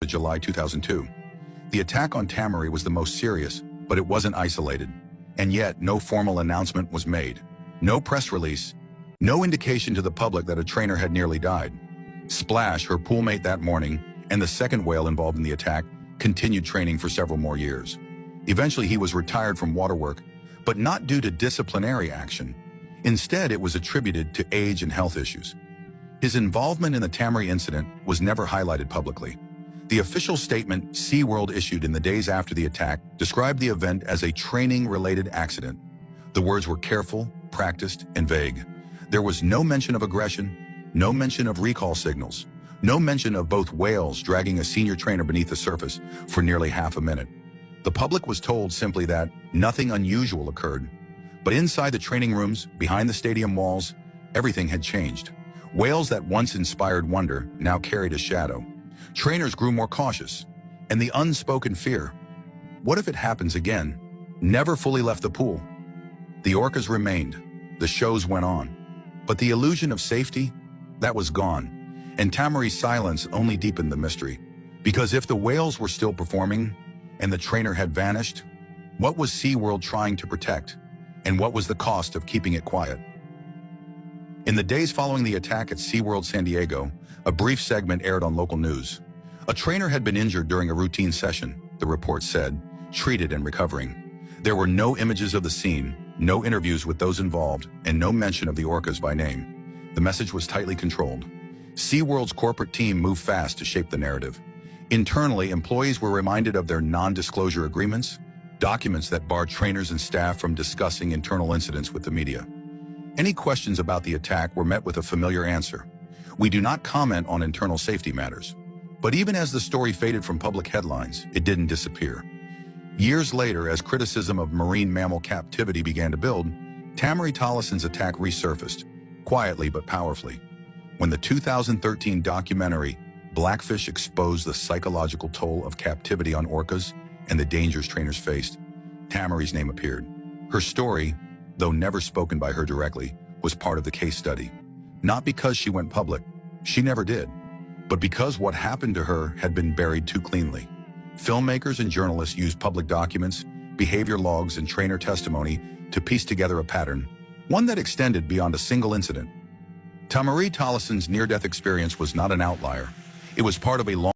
July 2002. The attack on Tamarie was the most serious, but it wasn't isolated. And yet, no formal announcement was made. No press release. No indication to the public that a trainer had nearly died. Splash, her poolmate that morning, and the second whale involved in the attack, continued training for several more years. Eventually, he was retired from waterwork, but not due to disciplinary action. Instead, it was attributed to age and health issues. His involvement in the Tamarie incident was never highlighted publicly. The official statement SeaWorld issued in the days after the attack described the event as a training-related accident. The words were careful, practiced, and vague. There was no mention of aggression, no mention of recall signals, no mention of both whales dragging a senior trainer beneath the surface for nearly half a minute. The public was told simply that nothing unusual occurred. But inside the training rooms, behind the stadium walls, everything had changed. Whales that once inspired wonder now carried a shadow. Trainers grew more cautious, and the unspoken fear, what if it happens again, never fully left the pool. The orcas remained, the shows went on, but the illusion of safety, that was gone, and Tamarie's silence only deepened the mystery. Because if the whales were still performing, and the trainer had vanished, what was SeaWorld trying to protect, and what was the cost of keeping it quiet? In the days following the attack at SeaWorld San Diego, a brief segment aired on local news. A trainer had been injured during a routine session, the report said, treated and recovering. There were no images of the scene, no interviews with those involved, and no mention of the orcas by name. The message was tightly controlled. SeaWorld's corporate team moved fast to shape the narrative. Internally, employees were reminded of their non-disclosure agreements, documents that barred trainers and staff from discussing internal incidents with the media. Any questions about the attack were met with a familiar answer. We do not comment on internal safety matters. But even as the story faded from public headlines, it didn't disappear. Years later, as criticism of marine mammal captivity began to build, Tamarie Tollison's attack resurfaced, quietly but powerfully. When the 2013 documentary Blackfish exposed the psychological toll of captivity on orcas and the dangers trainers faced, Tamarie's name appeared. Her story, though never spoken by her directly, was part of the case study. Not because she went public, she never did, but because what happened to her had been buried too cleanly. Filmmakers and journalists used public documents, behavior logs, and trainer testimony to piece together a pattern, one that extended beyond a single incident. Tamarie Tollison's near-death experience was not an outlier. It was part of a long